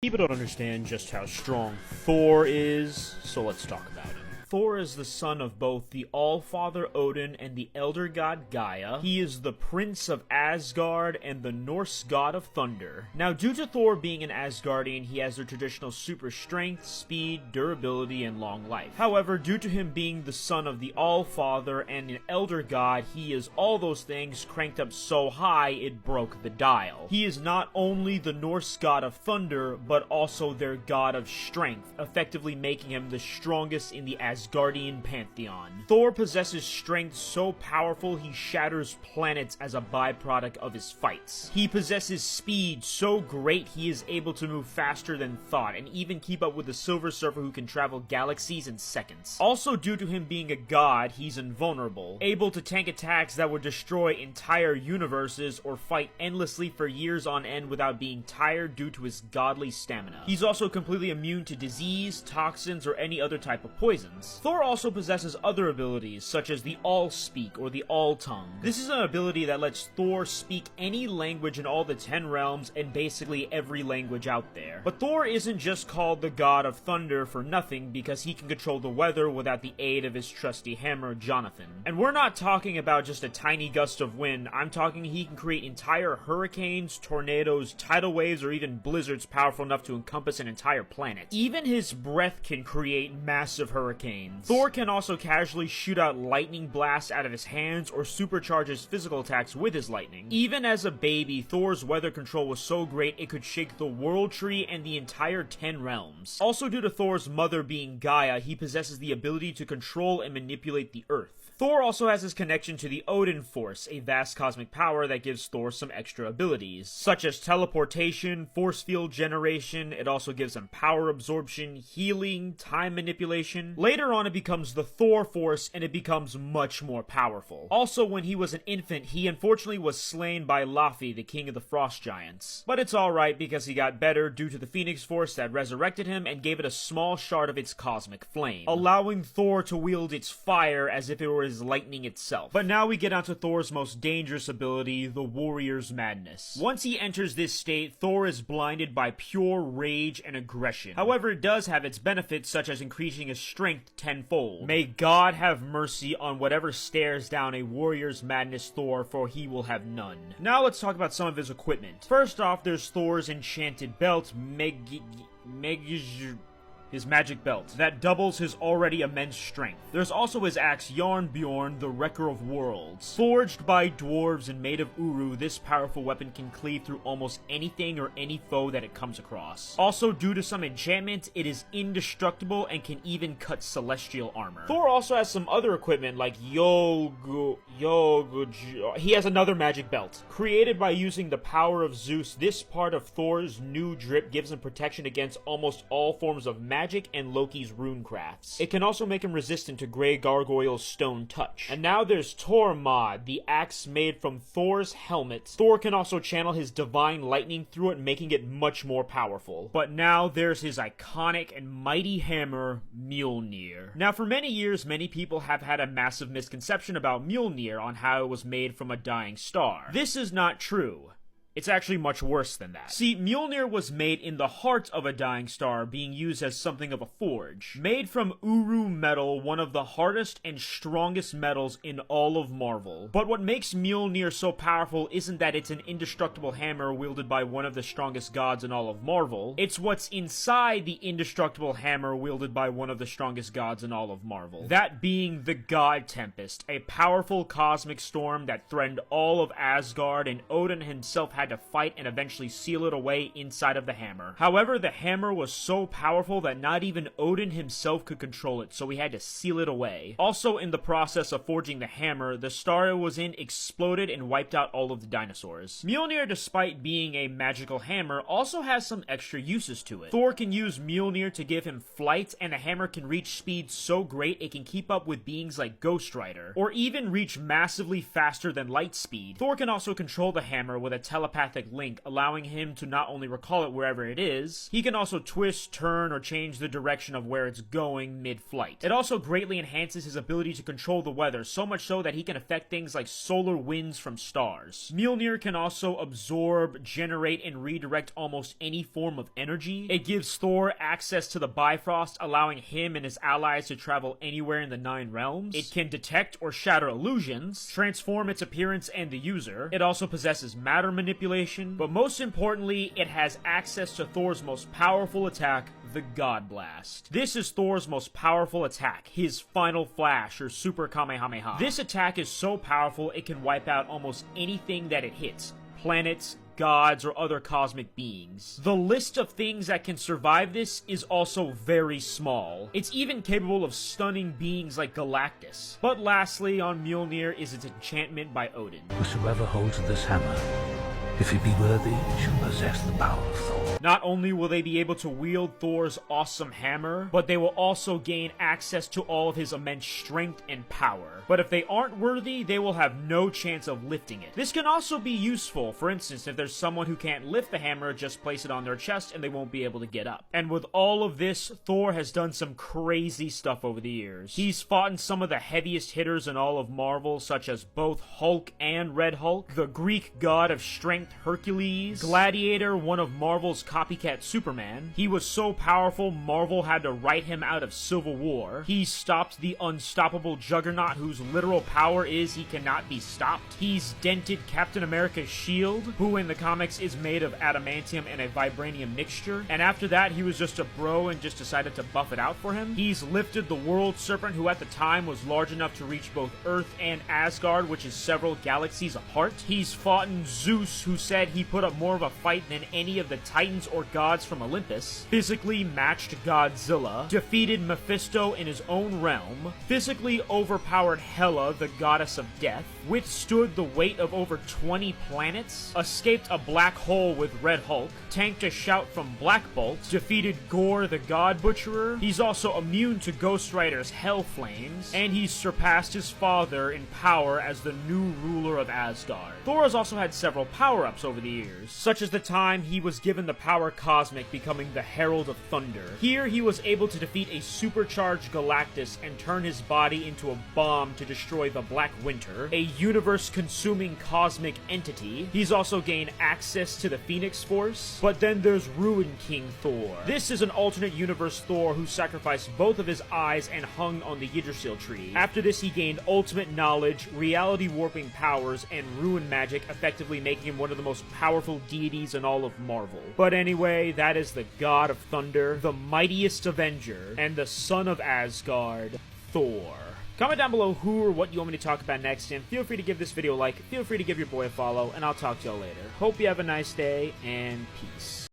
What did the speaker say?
People don't understand just how strong Thor is, so let's talk about him. Thor is the son of both the All-Father Odin and the Elder God Gaia. He is the Prince of Asgard and the Norse god of thunder. Now, due to Thor being an Asgardian, he has their traditional super strength, speed, durability, and long life. However, due to him being the son of the All-Father and an Elder God, he is all those things cranked up so high it broke the dial. He is not only the Norse god of thunder, but also their god of strength, effectively making him the strongest in the Asgardian pantheon. Thor possesses strength so powerful he shatters planets as a byproduct of his fights. He possesses speed so great he is able to move faster than thought and even keep up with the Silver Surfer who can travel galaxies in seconds. Also, due to him being a god, he's invulnerable, able to tank attacks that would destroy entire universes or fight endlessly for years on end without being tired due to his godly stamina. He's also completely immune to disease, toxins, or any other type of poisons. Thor also possesses other abilities, such as the All-Speak or the All-Tongue. This is an ability that lets Thor speak any language in all the 10 realms and basically every language out there. But Thor isn't just called the God of Thunder for nothing, because he can control the weather without the aid of his trusty hammer, Jonathan. And we're not talking about just a tiny gust of wind, I'm talking he can create entire hurricanes, tornadoes, tidal waves, or even blizzards powerful enough to encompass an entire planet. Even his breath can create massive hurricanes. Thor can also casually shoot out lightning blasts out of his hands or supercharge his physical attacks with his lightning. Even as a baby, Thor's weather control was so great it could shake the world tree and the entire 10 realms. Also, due to Thor's mother being Gaia, he possesses the ability to control and manipulate the Earth. Thor also has his connection to the Odin Force, a vast cosmic power that gives Thor some extra abilities, such as teleportation, force field generation. It also gives him power absorption, healing, time manipulation. Later on, it becomes the Thor Force, and it becomes much more powerful. Also, when he was an infant, he unfortunately was slain by Laufey, the king of the Frost Giants. But it's alright because he got better due to the Phoenix Force that resurrected him and gave it a small shard of its cosmic flame, allowing Thor to wield its fire as if it were his lightning itself. But now we get onto Thor's most dangerous ability, the Warrior's Madness. Once he enters this state, Thor is blinded by pure rage and aggression. However, it does have its benefits, such as increasing his strength tenfold. May God have mercy on whatever stares down a Warrior's Madness Thor, for he will have none. Now let's talk about some of his equipment. First off, there's Thor's enchanted belt, his magic belt, that doubles his already immense strength. There's also his axe Jarnbjorn, the Wrecker of Worlds. Forged by dwarves and made of Uru, this powerful weapon can cleave through almost anything or any foe that it comes across. Also, due to some enchantments, it is indestructible and can even cut celestial armor. Thor also has some other equipment like he has another magic belt. Created by using the power of Zeus, this part of Thor's new drip gives him protection against almost all forms of magic and Loki's runecrafts. It can also make him resistant to Grey Gargoyle's stone touch. And now there's Tormod, the axe made from Thor's helmet. Thor can also channel his divine lightning through it, making it much more powerful. But now there's his iconic and mighty hammer, Mjolnir. Now, for many years, many people have had a massive misconception about Mjolnir on how it was made from a dying star. This is not true. It's actually much worse than that. See, Mjolnir was made in the heart of a dying star, being used as something of a forge. Made from Uru metal, one of the hardest and strongest metals in all of Marvel. But what makes Mjolnir so powerful isn't that it's an indestructible hammer wielded by one of the strongest gods in all of Marvel. It's what's inside the indestructible hammer wielded by one of the strongest gods in all of Marvel. That being the God Tempest, a powerful cosmic storm that threatened all of Asgard, and Odin himself had to fight and eventually seal it away inside of the hammer. However, the hammer was so powerful that not even Odin himself could control it, so he had to seal it away. Also, in the process of forging the hammer, the star it was in exploded and wiped out all of the dinosaurs. Mjolnir, despite being a magical hammer, also has some extra uses to it. Thor can use Mjolnir to give him flight, and the hammer can reach speed so great it can keep up with beings like Ghost Rider, or even reach massively faster than light speed. Thor can also control the hammer with a telepathic telepathic link, allowing him to not only recall it wherever it is, he can also twist, turn, or change the direction of where it's going mid-flight. It also greatly enhances his ability to control the weather, so much so that he can affect things like solar winds from stars. Mjolnir can also absorb, generate, and redirect almost any form of energy. It gives Thor access to the Bifrost, allowing him and his allies to travel anywhere in the 9 realms. It can detect or shatter illusions, transform its appearance and the user. It also possesses matter manipulation, but most importantly, it has access to Thor's most powerful attack, the God Blast. This is Thor's most powerful attack, his Final Flash or Super Kamehameha. This attack is so powerful it can wipe out almost anything that it hits. Planets, gods, or other cosmic beings. The list of things that can survive this is also very small. It's even capable of stunning beings like Galactus. But lastly, on Mjolnir is its enchantment by Odin. Whosoever holds this hammer, if he be worthy, shall possess the power of Thor. Not only will they be able to wield Thor's awesome hammer, but they will also gain access to all of his immense strength and power. But if they aren't worthy, they will have no chance of lifting it. This can also be useful. For instance, if there's someone who can't lift the hammer, just place it on their chest and they won't be able to get up. And with all of this, Thor has done some crazy stuff over the years. He's fought in some of the heaviest hitters in all of Marvel, such as both Hulk and Red Hulk, the Greek god of strength Hercules, Gladiator, one of Marvel's copycat Superman. He was so powerful, Marvel had to write him out of Civil War. He stopped the unstoppable Juggernaut, whose literal power is he cannot be stopped. He's dented Captain America's shield, who in the comics is made of adamantium and a vibranium mixture. And after that, he was just a bro and just decided to buff it out for him. He's lifted the World Serpent, who at the time was large enough to reach both Earth and Asgard, which is several galaxies apart. He's fought in Zeus, who said he put up more of a fight than any of the Titans or gods from Olympus, physically matched Godzilla, defeated Mephisto in his own realm, physically overpowered Hela, the goddess of death, withstood the weight of over 20 planets, escaped a black hole with Red Hulk, tanked a shout from Black Bolt, defeated Gore the God Butcherer. He's also immune to Ghost Rider's Hell Flames, and he's surpassed his father in power as the new ruler of Asgard. Thor has also had several power-ups over the years, such as the time he was given the power Cosmic, becoming the Herald of Thunder. Here, he was able to defeat a supercharged Galactus and turn his body into a bomb to destroy the Black Winter, a universe-consuming cosmic entity. He's also gained access to the Phoenix Force. But then there's Ruin King Thor. This is an alternate universe Thor who sacrificed both of his eyes and hung on the Yggdrasil tree. After this, he gained ultimate knowledge, reality-warping powers, and ruin magic, effectively making him one of the most powerful deities in all of Marvel. But anyway, that is the God of Thunder, the mightiest Avenger, and the son of Asgard, Thor. Comment down below who or what you want me to talk about next, and feel free to give this video a like, feel free to give your boy a follow, and I'll talk to y'all later. Hope you have a nice day, and peace.